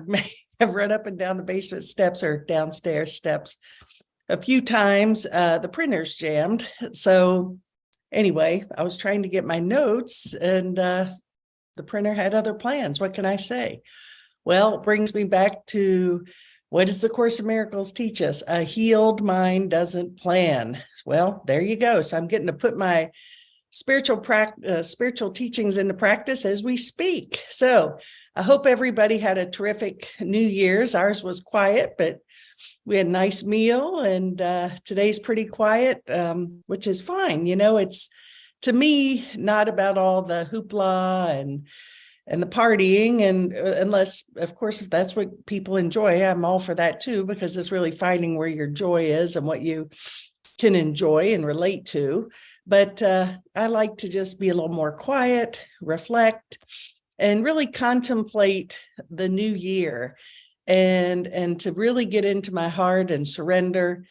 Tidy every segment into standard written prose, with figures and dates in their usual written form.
may have run up and down the basement steps or downstairs steps a few times. The printer's jammed. So anyway, I was trying to get my notes and the printer had other plans. What can I say? Well, it brings me back to, what does the Course in Miracles teach us? A healed mind doesn't plan. Well, there you go. So I'm getting to put my spiritual teachings into practice as we speak. So I hope everybody had a terrific New Year's. Ours was quiet, but we had a nice meal, and today's pretty quiet, which is fine. You know, it's, to me, not about all the hoopla and the partying, and unless, of course, if that's what people enjoy, I'm all for that too, because it's really finding where your joy is and what you can enjoy and relate to. But I like to just be a little more quiet, reflect, and really contemplate the new year, and to really get into my heart and surrender,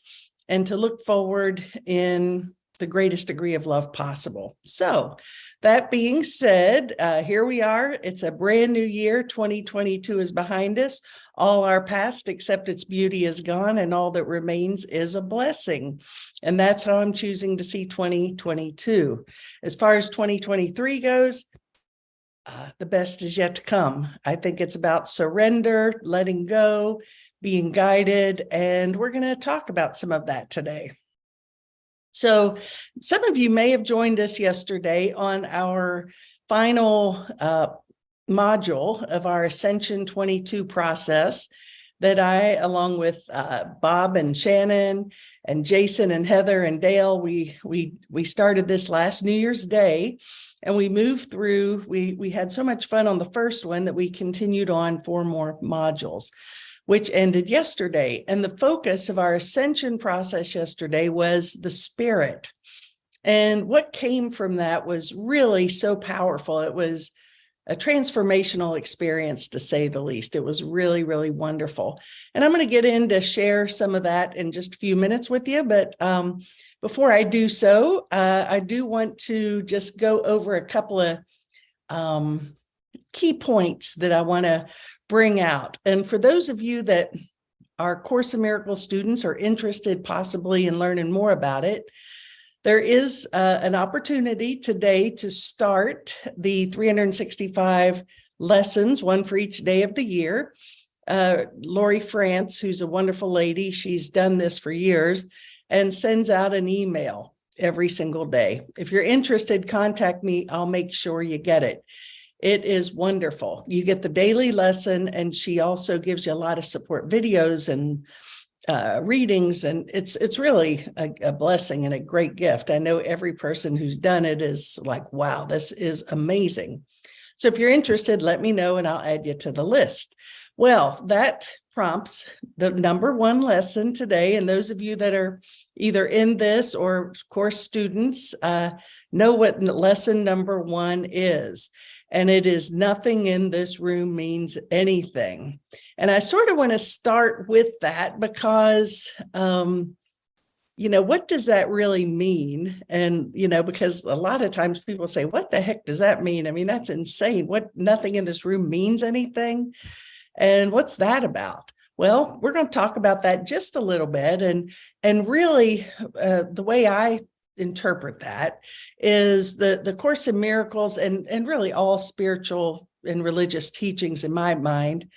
and to look forward in the greatest degree of love possible. So that being said, here we are. It's a brand new year. 2022 is behind us. All our past, except its beauty, is gone, and all that remains is a blessing. And that's how I'm choosing to see 2022. As far as 2023 goes, the best is yet to come. I think it's about surrender, letting go, being guided, and we're going to talk about some of that today. So some of you may have joined us yesterday on our final module of our Ascension 22 process that I, along with Bob and Shannon and Jason and Heather and Dale, we started this last New Year's Day, and we moved through. We had so much fun on the first one that we continued on 4 more modules, which ended yesterday. And the focus of our ascension process yesterday was the spirit. And what came from that was really so powerful. It was a transformational experience, to say the least. It was really, really wonderful. And I'm going to get in to share some of that in just a few minutes with you. But before I do so, I do want to just go over a couple of key points that I want to bring out. And for those of you that are Course in Miracles students or interested possibly in learning more about it, there is an opportunity today to start the 365 lessons, one for each day of the year. Lori France, who's a wonderful lady, she's done this for years and sends out an email every single day. If you're interested, contact me. I'll make sure you get it. It is wonderful. You get the daily lesson, and she also gives you a lot of support videos and readings, and it's really a blessing and a great gift. I know every person who's done it is like, wow, this is amazing. So if you're interested, let me know and I'll add you to the list. Well, that prompts the number 1 lesson today. And those of you that are either in this or course students know what lesson number 1 is. And it is, nothing in this room means anything. And I sort of want to start with that because, what does that really mean? And, because a lot of times people say, what the heck does that mean? I mean, that's insane. Nothing in this room means anything. And what's that about? Well, we're going to talk about that just a little bit. And really, the way I interpret that is the Course in Miracles and really all spiritual and religious teachings, in my mind,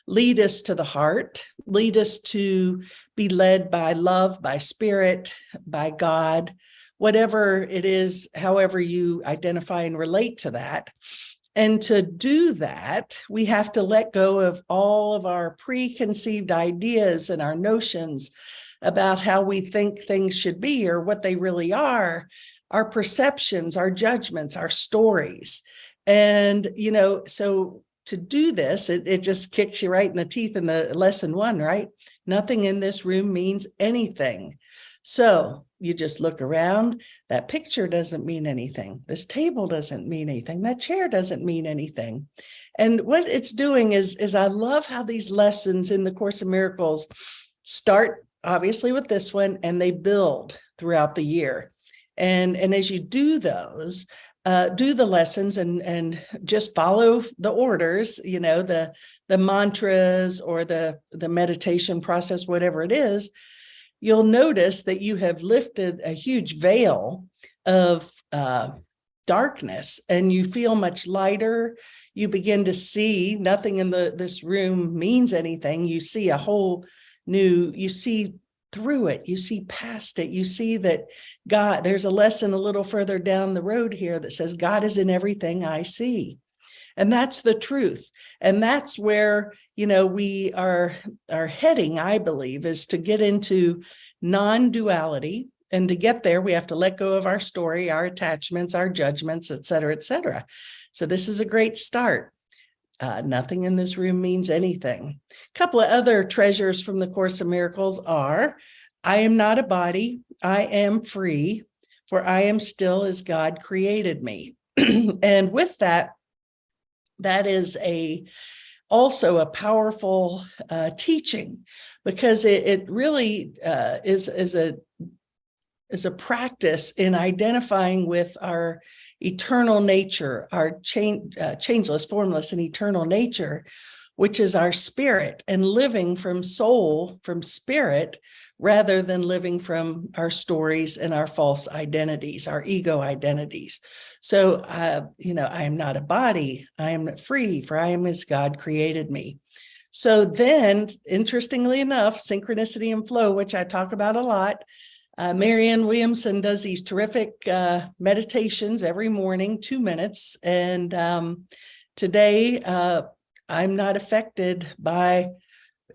lead us to the heart, lead us to be led by love, by spirit, by God, whatever it is, however you identify and relate to that. And to do that, we have to let go of all of our preconceived ideas and our notions about how we think things should be or what they really are, our perceptions, our judgments, our stories. And, so to do this, it just kicks you right in the teeth in the lesson 1, right? Nothing in this room means anything. So you just look around. That picture doesn't mean anything. This table doesn't mean anything. That chair doesn't mean anything. And what it's doing is I love how these lessons in the Course in Miracles start obviously with this one, and they build throughout the year. And as you do those, do the lessons and just follow the orders, the mantras or the meditation process, whatever it is, you'll notice that you have lifted a huge veil of darkness, and you feel much lighter. You begin to see nothing in this room means anything. You see you see through it, you see past it, you see that God, there's a lesson a little further down the road here that says God is in everything I see. And that's the truth. And that's where, we are heading, I believe, is to get into non-duality. And to get there, we have to let go of our story, our attachments, our judgments, et cetera, et cetera. So this is a great start. Nothing in this room means anything. A couple of other treasures from the Course of Miracles are, I am not a body, I am free, for I am still as God created me. And with that is also a powerful teaching, because it really is a practice in identifying with our eternal nature, our changeless, formless, and eternal nature, which is our spirit, and living from spirit, rather than living from our stories and our false identities, our ego identities. So, I am not a body, I am free, for I am as God created me. So then, interestingly enough, synchronicity and flow, which I talk about a lot, Marianne Williamson does these terrific meditations every morning, 2 minutes. And today, I'm not affected by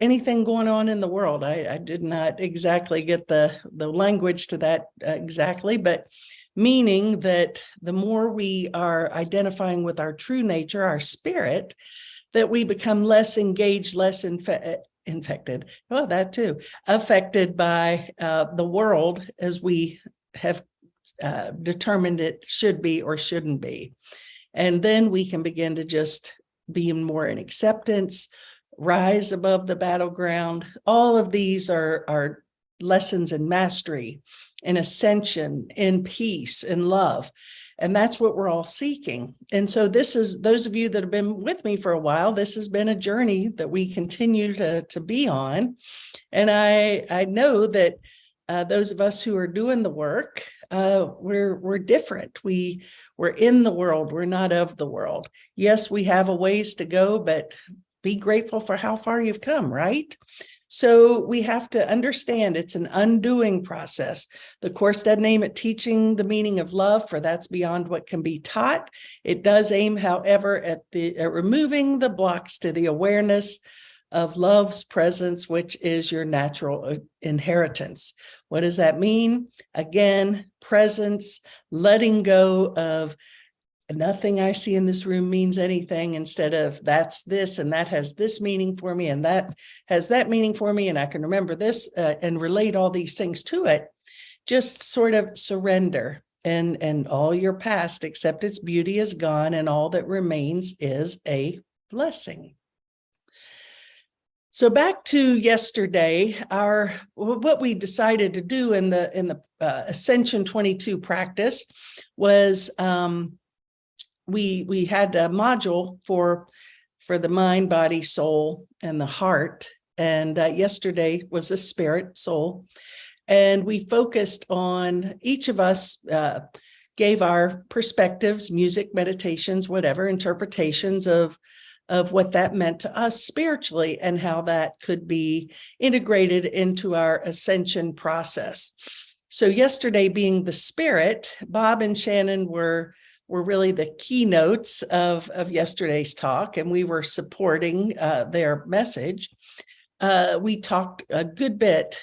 anything going on in the world. I did not exactly get the language to that exactly, but meaning that the more we are identifying with our true nature, our spirit, that we become less engaged, less infected, well, that too, affected by the world as we have determined it should be or shouldn't be. And then we can begin to just be more in acceptance, rise above the battleground. All of these are lessons in mastery, in ascension, in peace, in love. And that's what we're all seeking. And so this is, those of you that have been with me for a while, this has been a journey that we continue to be on. And I know that those of us who are doing the work, we're different. We're in the world. We're not of the world. Yes, we have a ways to go, but be grateful for how far you've come, right? So we have to understand it's an undoing process. The Course doesn't aim at teaching the meaning of love, for that's beyond what can be taught. It does aim, however, at removing the blocks to the awareness of love's presence, which is your natural inheritance. What does that mean? Again, presence, letting go of nothing I see in this room means anything, instead of that's this and that has this meaning for me and that has that meaning for me, and I can remember this and relate all these things to it. Just sort of surrender, and all your past, except its beauty, is gone, and all that remains is a blessing. So back to yesterday, what we decided to do in the Ascension 22 practice was we had a module for the mind, body, soul, and the heart. And yesterday was the spirit, soul. And we focused on, each of us gave our perspectives, music, meditations, whatever, interpretations of what that meant to us spiritually, and how that could be integrated into our ascension process. So yesterday, being the spirit, Bob and Shannon were really the keynotes of yesterday's talk, and we were supporting their message. We talked a good bit,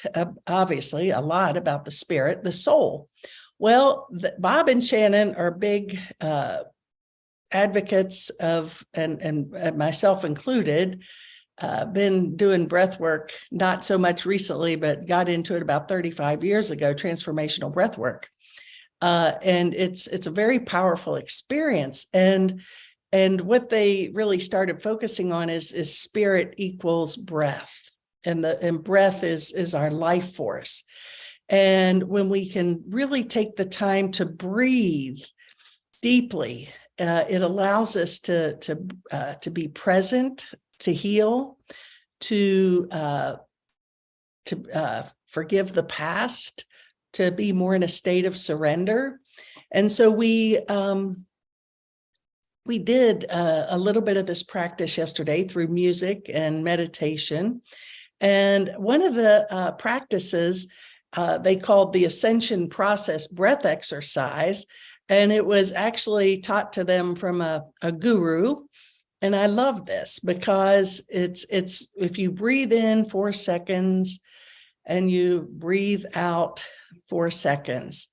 obviously a lot, about the spirit, the soul. Well, Bob and Shannon are big advocates of, and myself included, been doing breath work, not so much recently, but got into it about 35 years ago, transformational breath work. And it's a very powerful experience. And what they really started focusing on is spirit equals breath. And breath is our life force. And when we can really take the time to breathe deeply. It allows us to be present, to heal, to forgive the past, to be more in a state of surrender. And so we did a little bit of this practice yesterday through music and meditation. And one of the practices they called the Ascension Process breath exercise. And it was actually taught to them from a guru. And I love this because it's if you breathe in 4 seconds and you breathe out 4 seconds,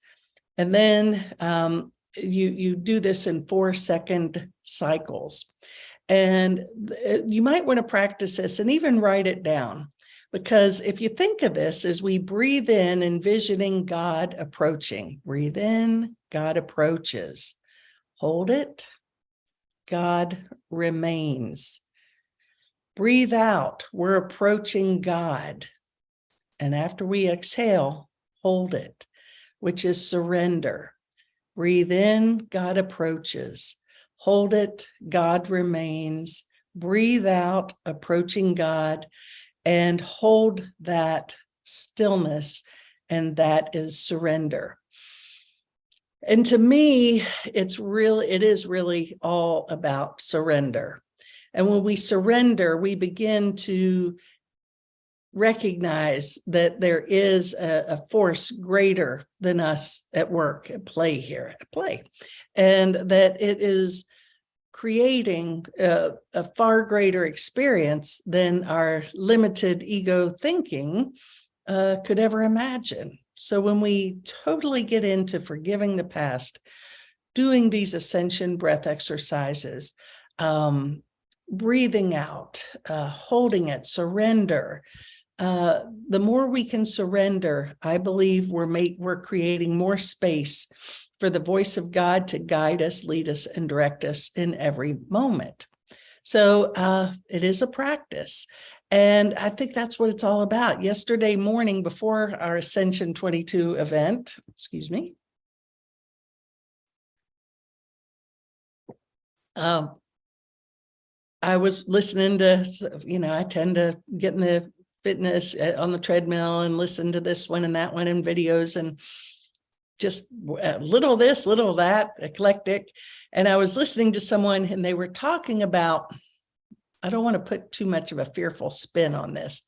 and then you do this in 4-second cycles. And you might want to practice this and even write it down, because if you think of this as we breathe in, envisioning God approaching, breathe in, God approaches, hold it, God remains. Breathe out, we're approaching God. And after we exhale, hold it, which is surrender. Breathe in, God approaches. Hold it, God remains. Breathe out, approaching God, and hold that stillness, and that is surrender. And to me, it is really all about surrender. And when we surrender, we begin to recognize that there is a force greater than us at work, at play here, and that it is creating a far greater experience than our limited ego thinking could ever imagine. So when we totally get into forgiving the past, doing these ascension breath exercises, breathing out, holding it, surrender, the more we can surrender, I believe we're creating more space for the voice of God to guide us, lead us, and direct us in every moment. So it is a practice. And I think that's what it's all about. Yesterday morning, before our Ascension 22 event, I was listening to, I tend to get in the fitness on the treadmill and listen to this one and that one and videos, and just a little this, little that, eclectic. And I was listening to someone and they were talking about, I don't want to put too much of a fearful spin on this,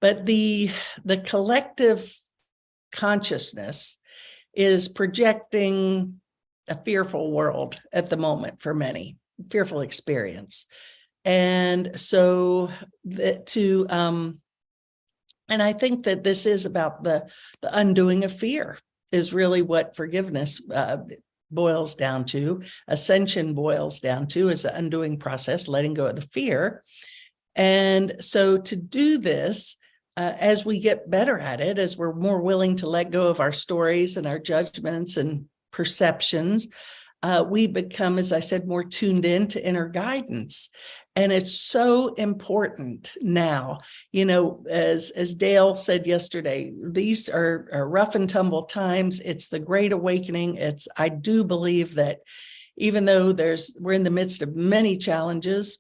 but the collective consciousness is projecting a fearful world at the moment for many, fearful experience. And so and I think that this is about the undoing of fear, is really what forgiveness boils down to. Ascension boils down to is the undoing process, letting go of the fear. And so to do this, as we get better at it, as we're more willing to let go of our stories and our judgments and perceptions, we become, as I said, more tuned in to inner guidance. And it's so important now, as Dale said yesterday, these are rough and tumble times. It's the Great Awakening. I do believe that even though we're in the midst of many challenges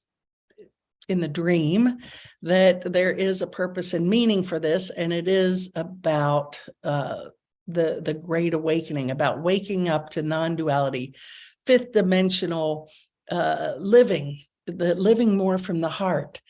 in the dream, that there is a purpose and meaning for this. And it is about the Great Awakening, about waking up to non-duality, fifth dimensional living, the living more from the heart.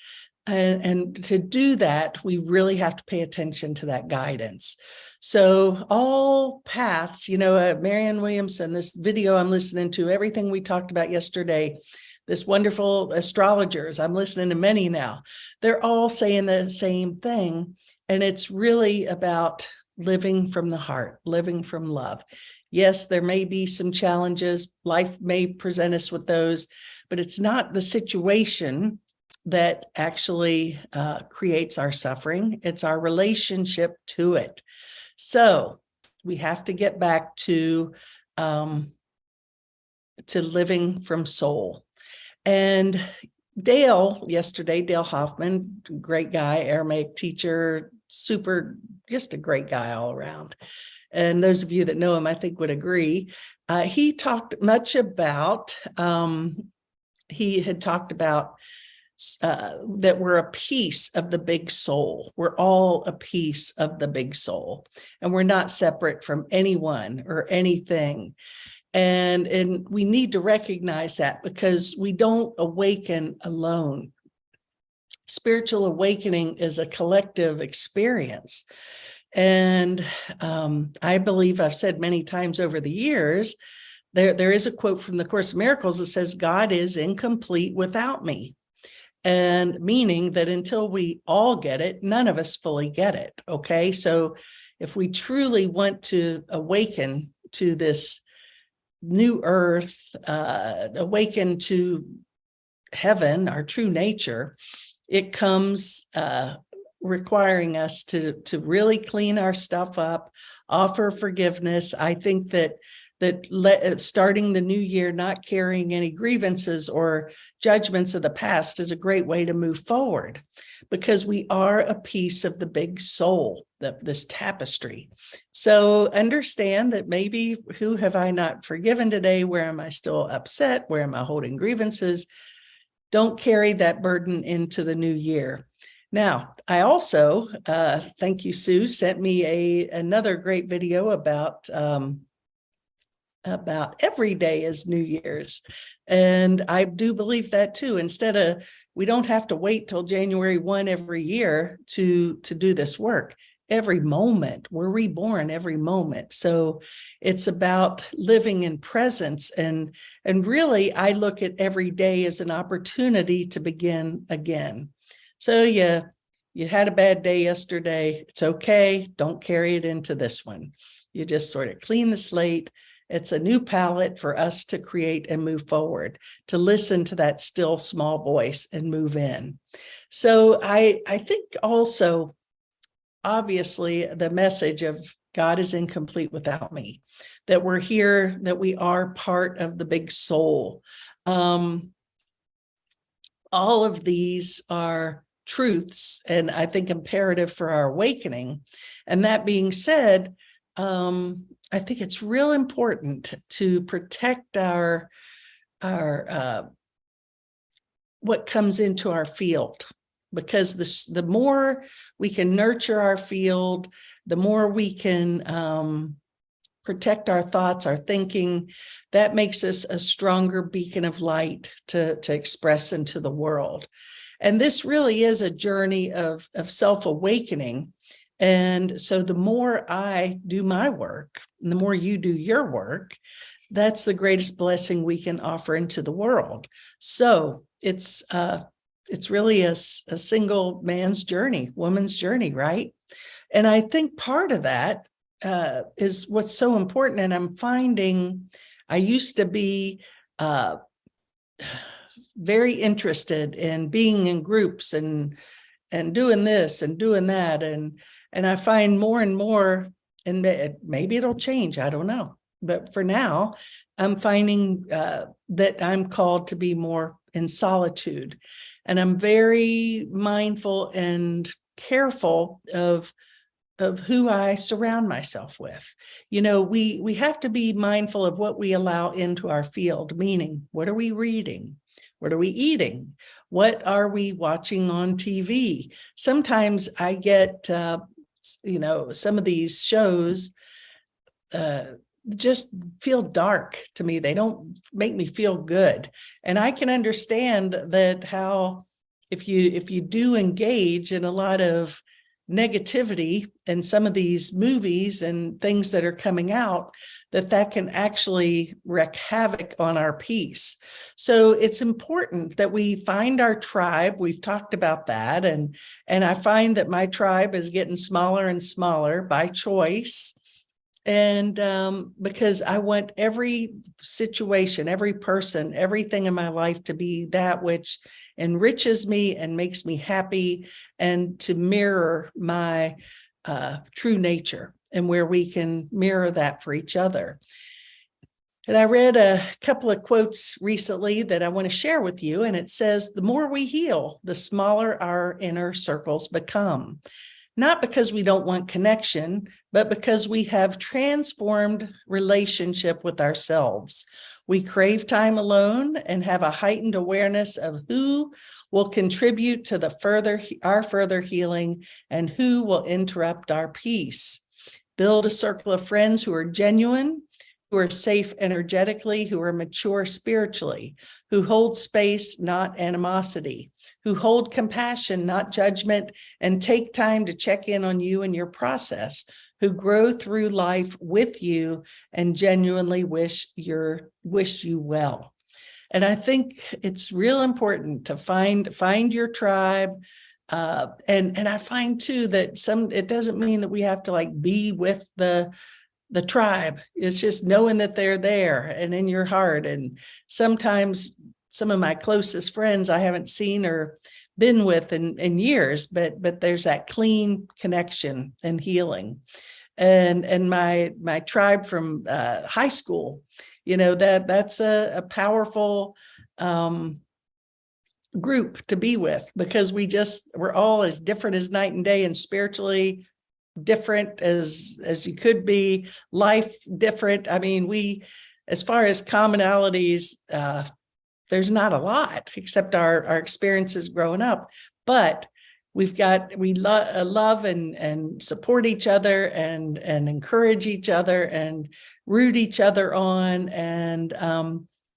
And to do that, we really have to pay attention to that guidance. So all paths, Marianne Williamson, this video I'm listening to, everything we talked about yesterday, this wonderful astrologers, I'm listening to many now, they're all saying the same thing. And it's really about living from the heart, living from love. Yes, there may be some challenges. Life may present us with those, but it's not the situation that actually creates our suffering. It's our relationship to it. So we have to get back to living from soul. And Dale Hoffman, great guy, Aramaic teacher, just a great guy all around. and those of you that know him, I think, would agree. He talked much about, he had talked about that we're a piece of the big soul. We're all a piece of the big soul, and we're not separate from anyone or anything. And we need to recognize that, because we don't awaken alone. Spiritual awakening is a collective experience. And I believe I've said many times over the years, there is a quote from the Course in Miracles that says, God is incomplete without me. And meaning that until we all get it, none of us fully get it. Okay. So if we truly want to awaken to this new earth, awaken to heaven, our true nature, it comes requiring us to really clean our stuff up, offer forgiveness. I think that starting the new year not carrying any grievances or judgments of the past is a great way to move forward, because we are a piece of the big soul, this tapestry. So understand that maybe, who have I not forgiven today? Where am I still upset? Where am I holding grievances? Don't carry that burden into the new year. Now, I also, thank you, Sue, sent me another great video about every day is New Year's. And I do believe that too. We don't have to wait till January 1 every year to do this work. Every moment, we're reborn every moment. So it's about living in presence. And really, I look at every day as an opportunity to begin again. So you had a bad day yesterday. It's okay. Don't carry it into this one. You just sort of clean the slate. It's a new palette for us to create and move forward, to listen to that still small voice and move in. So I think also, obviously, the message of God is incomplete without me, that we're here, that we are part of the big soul. All of these are truths, and I think imperative for our awakening. And that being said, I think it's real important to protect our what comes into our field, because the more we can nurture our field, the more we can protect our thoughts, our thinking. That makes us a stronger beacon of light to express into the world. And this really is a journey of self-awakening. And so the more I do my work, and the more you do your work, that's the greatest blessing we can offer into the world. So it's really a single man's journey, woman's journey, right? And I think part of that is what's so important. And I'm finding, I used to be very interested in being in groups and doing this and doing that. And I find more and more, and maybe it'll change, I don't know. But for now, I'm finding that I'm called to be more in solitude. And I'm very mindful and careful of who I surround myself with. You know, we have to be mindful of what we allow into our field, meaning, what are we reading? What are we eating? What are we watching on TV? Sometimes I get, some of these shows just feel dark to me. They don't make me feel good. And I can understand that how, if you do engage in a lot of negativity in some of these movies and things that are coming out, that can actually wreak havoc on our peace. So it's important that we find our tribe. We've talked about that. And I find that my tribe is getting smaller and smaller by choice. And because I want every situation, every person, everything in my life to be that which enriches me and makes me happy, and to mirror my true nature, and where we can mirror that for each other. And I read a couple of quotes recently that I want to share with you. And it says, the more we heal, the smaller our inner circles become. not because we don't want connection, but because we have transformed relationship with ourselves. We crave time alone and have a heightened awareness of who will contribute to our further healing and who will interrupt our peace. Build a circle of friends who are genuine, who are safe energetically, who are mature spiritually, who hold space, not animosity, who hold compassion, not judgment, and take time to check in on you and your process, who grow through life with you and genuinely wish you well. And I think it's real important to find your tribe. And I find too that it doesn't mean that we have to like be with the tribe. It's just knowing that they're there and in your heart. And sometimes some of my closest friends I haven't seen or been with in years, but there's that clean connection and healing. And my tribe from high school, that's a powerful group to be with, because we're all as different as night and day, and spiritually different as you could be, life different. I mean, as far as commonalities, there's not a lot except our experiences growing up, but we love and support each other and encourage each other and root each other on, and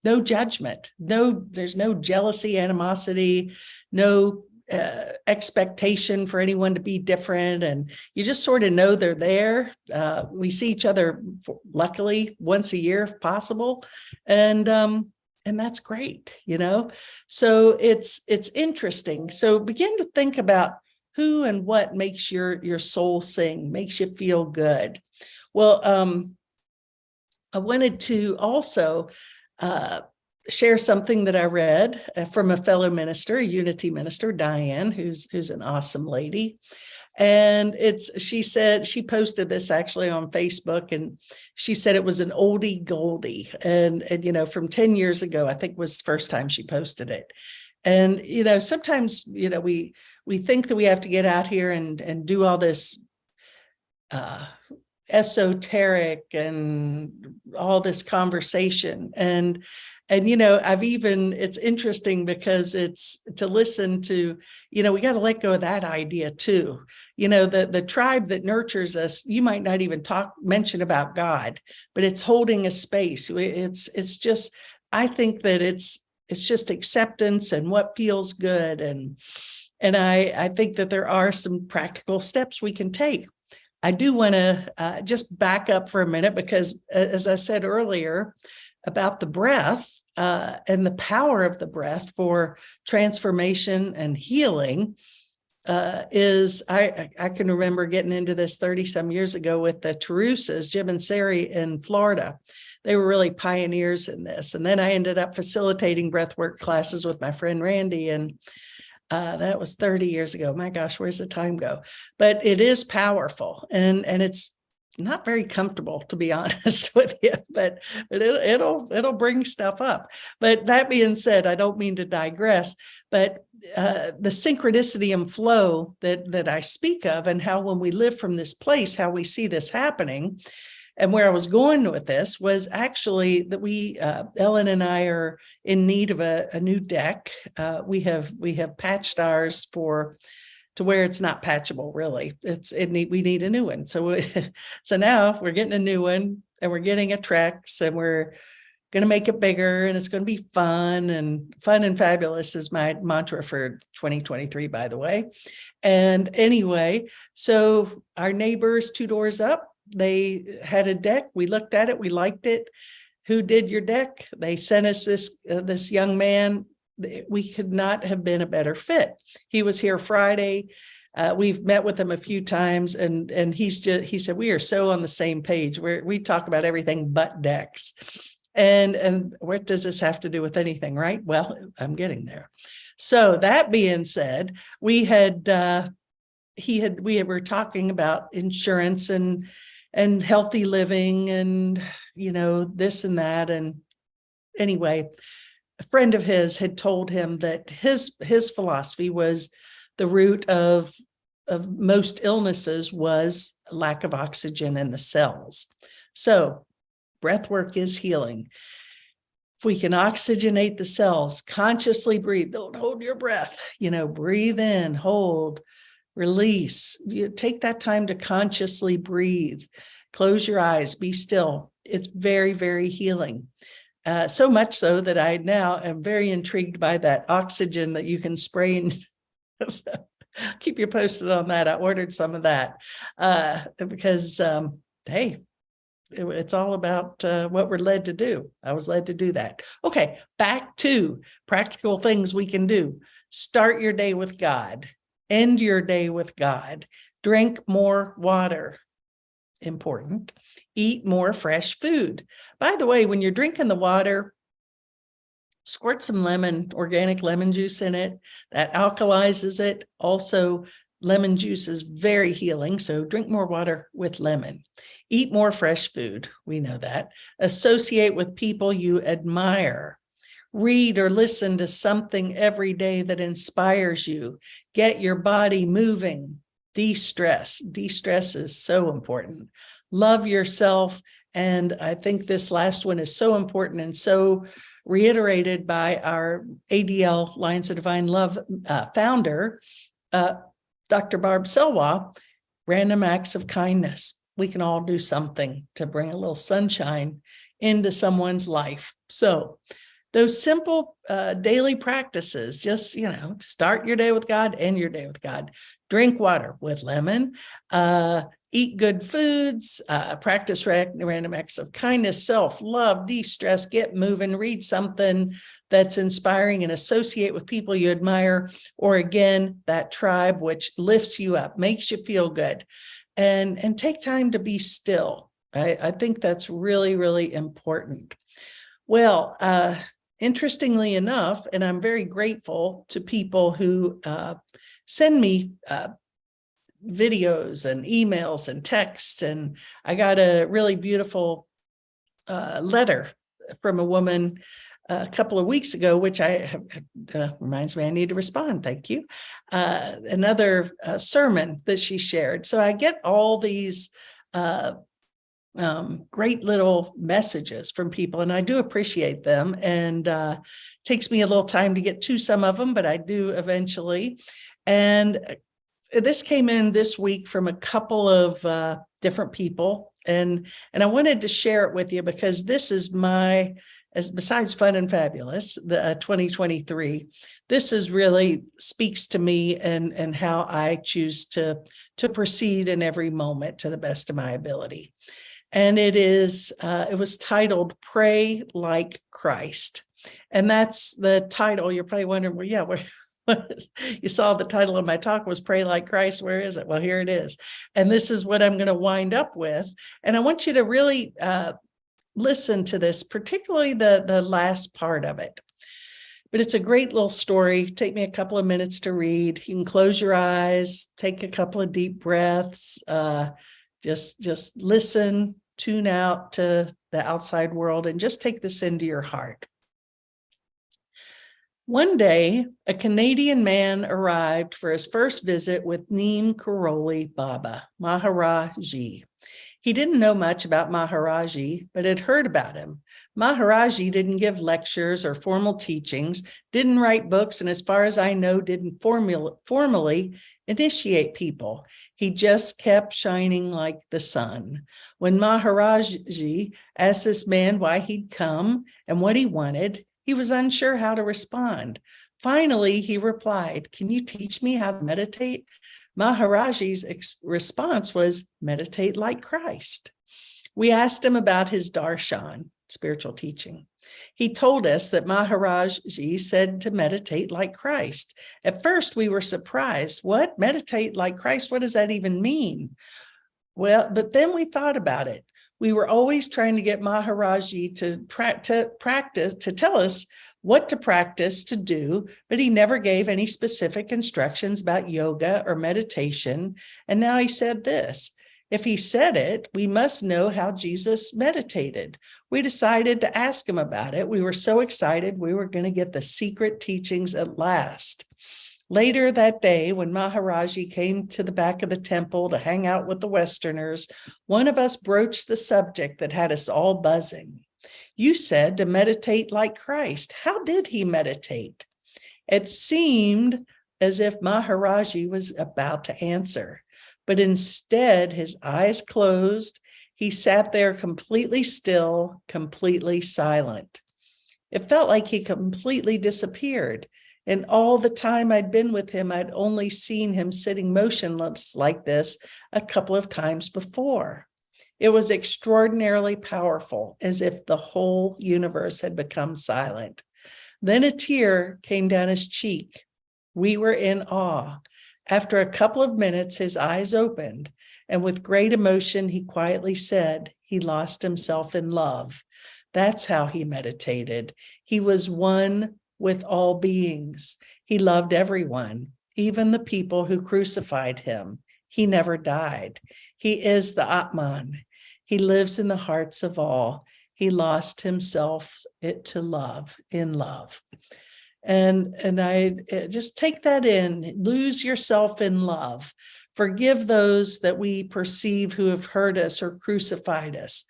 no judgment. There's no jealousy, animosity, no expectation for anyone to be different. And you just sort of know they're there. We see each other, luckily, once a year if possible. And that's great, So it's interesting. So begin to think about who and what makes your soul sing, makes you feel good. Well, I wanted to also share something that I read from a fellow minister, a Unity minister, Diane, who's an awesome lady. And she posted this actually on Facebook, and she said it was an oldie goldie. And from 10 years ago, I think was the first time she posted it. And, sometimes, we think that we have to get out here and do all this esoteric and all this conversation. And it's interesting because it's to listen to, we got to let go of that idea too. The tribe that nurtures us, you might not even mention about God, but it's holding a space. It's just, I think that it's just acceptance and what feels good. And I think that there are some practical steps we can take. I do want to just back up for a minute, because as I said earlier about the breath and the power of the breath for transformation and healing, I can remember getting into this 30 some years ago with the Terusas, Jim and Sari in Florida. They were really pioneers in this. And then I ended up facilitating breathwork classes with my friend Randy, and that was 30 years ago. My gosh, where's the time go? But it is powerful, and it's not very comfortable, to be honest with you, but it'll bring stuff up. But that being said, I don't mean to digress, but the synchronicity and flow that I speak of, and how when we live from this place, how we see this happening. And where I was going with this was actually that Ellen and I are in need of a new deck. We have patched ours to where it's not patchable, really. We need a new one. So now we're getting a new one, and we're getting a Trex, and we're going to make it bigger, and it's going to be fun and fabulous is my mantra for 2023, by the way. And anyway, so our neighbors 2 doors up, they had a deck. We looked at it. We liked it. Who did your deck? They sent us this young man. We could not have been a better fit. He was here Friday. We've met with him a few times, and he said, we are so on the same page where we talk about everything but decks. And what does this have to do with anything, right? Well, I'm getting there. So that being said, we were talking about insurance and healthy living and, this and that. And anyway, a friend of his had told him that his philosophy was the root of of most illnesses was lack of oxygen in the cells. So breath work is healing. If we can oxygenate the cells, consciously breathe, don't hold your breath, breathe in, hold, release. You take that time to consciously breathe, close your eyes, be still. It's very, very healing. So much so that I now am very intrigued by that oxygen that you can spray in. Keep you posted on that. I ordered some of that because, hey, it's all about what we're led to do. I was led to do that. Okay, back to practical things we can do. Start your day with God. End your day with God. Drink more water. Important. Eat more fresh food. By the way, when you're drinking the water, squirt some organic lemon juice in it. That alkalizes it. Also, lemon juice is very healing, so drink more water with lemon. Eat more fresh food. We know that. Associate with people you admire. Read or listen to something every day that inspires you. Get your body moving. De-stress. De-stress is so important. Love yourself. And I think this last one is so important and so reiterated by our ADL Lions of Divine Love founder, Dr. Barb Selwa, random acts of kindness. We can all do something to bring a little sunshine into someone's life. So those simple daily practices, just, start your day with God, end your day with God. Drink water with lemon, eat good foods, practice random acts of kindness, self-love, de-stress, get moving, read something that's inspiring and associate with people you admire, or again, that tribe which lifts you up, makes you feel good, and take time to be still. I think that's really, really important. Well, interestingly enough, and I'm very grateful to people who send me videos and emails and texts. And I got a really beautiful letter from a woman a couple of weeks ago, which reminds me I need to respond. Thank you. Another sermon that she shared. So I get all these great little messages from people, and I do appreciate them. And takes me a little time to get to some of them, but I do eventually. And this came in this week from a couple of different people, and I wanted to share it with you because this is besides fun and fabulous, the 2023, this is really speaks to me and how I choose to proceed in every moment to the best of my ability. And it was titled "Pray Like Christ." And that's the title. You're probably wondering, well, yeah, you saw the title of my talk was "Pray Like Christ." Where is it? Well, here it is. And this is what I'm going to wind up with. And I want you to really listen to this, particularly the last part of it. But it's a great little story. Take me a couple of minutes to read. You can close your eyes, take a couple of deep breaths, just listen, tune out to the outside world, and just take this into your heart. One day, a Canadian man arrived for his first visit with Neem Karoli Baba, Maharaji. He didn't know much about Maharaji, but had heard about him. Maharaji didn't give lectures or formal teachings, didn't write books, and as far as I know, didn't formally initiate people. He just kept shining like the sun. When Maharaji asked this man why he'd come and what he wanted, he was unsure how to respond. Finally, he replied, "Can you teach me how to meditate?" Maharaji's response was, "Meditate like Christ." We asked him about his darshan, spiritual teaching. He told us that Maharaji said to meditate like Christ. At first, we were surprised. What? Meditate like Christ? What does that even mean? Well, but then we thought about it. We were always trying to get Maharaji to tell us what to practice, to do, but he never gave any specific instructions about yoga or meditation. And now he said this. If he said it, we must know how Jesus meditated. We decided to ask him about it. We were so excited we were going to get the secret teachings at last. Later that day, when Maharaji came to the back of the temple to hang out with the Westerners, one of us broached the subject that had us all buzzing. You said to meditate like Christ. How did he meditate? It seemed as if Maharaji was about to answer, but instead his eyes closed. He sat there completely still, completely silent. It felt like he completely disappeared. And all the time I'd been with him, I'd only seen him sitting motionless like this a couple of times before. It was extraordinarily powerful, as if the whole universe had become silent. Then a tear came down his cheek. We were in awe. After a couple of minutes, his eyes opened, and with great emotion, he quietly said he lost himself in love. That's how he meditated. He was one with all beings. He loved everyone, even the people who crucified him. He never died. He is the Atman. He lives in the hearts of all. He lost himself to love, in love. And I just take that in, lose yourself in love. Forgive those that we perceive who have hurt us or crucified us.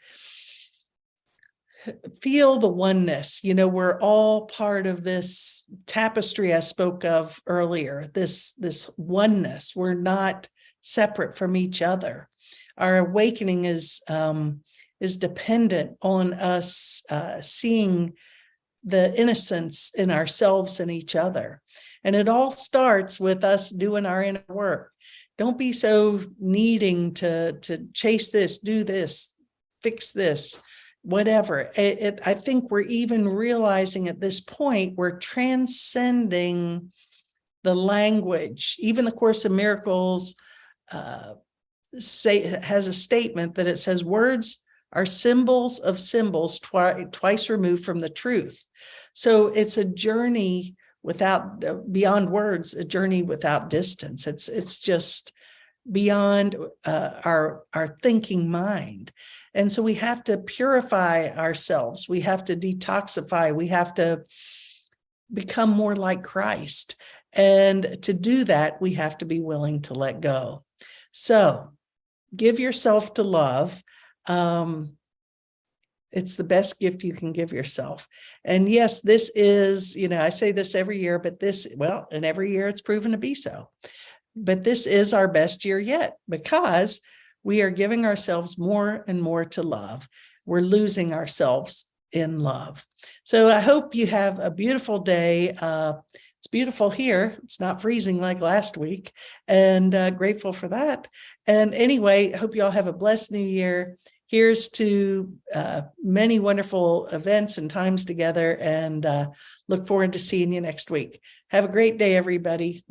Feel the oneness. We're all part of this tapestry I spoke of earlier, this oneness. We're not separate from each other. Our awakening is dependent on us seeing the innocence in ourselves and each other. And it all starts with us doing our inner work. Don't be so needing to chase this, do this, fix this, whatever. I think we're even realizing at this point, we're transcending the language. Even the Course in Miracles has a statement that it says words are symbols of symbols twice removed from the truth. So it's a journey beyond words, a journey without distance. It's just beyond our thinking mind. And so we have to purify ourselves. We have to detoxify. We have to become more like Christ. And to do that, we have to be willing to let go. So give yourself to love. It's the best gift you can give yourself. And yes, this is, I say this every year, but and every year it's proven to be so. But this is our best year yet, because we are giving ourselves more and more to love. We're losing ourselves in love. So I hope you have a beautiful day. It's beautiful here. It's not freezing like last week, and grateful for that. And anyway, I hope you all have a blessed new year. Here's to many wonderful events and times together, and look forward to seeing you next week. Have a great day, everybody.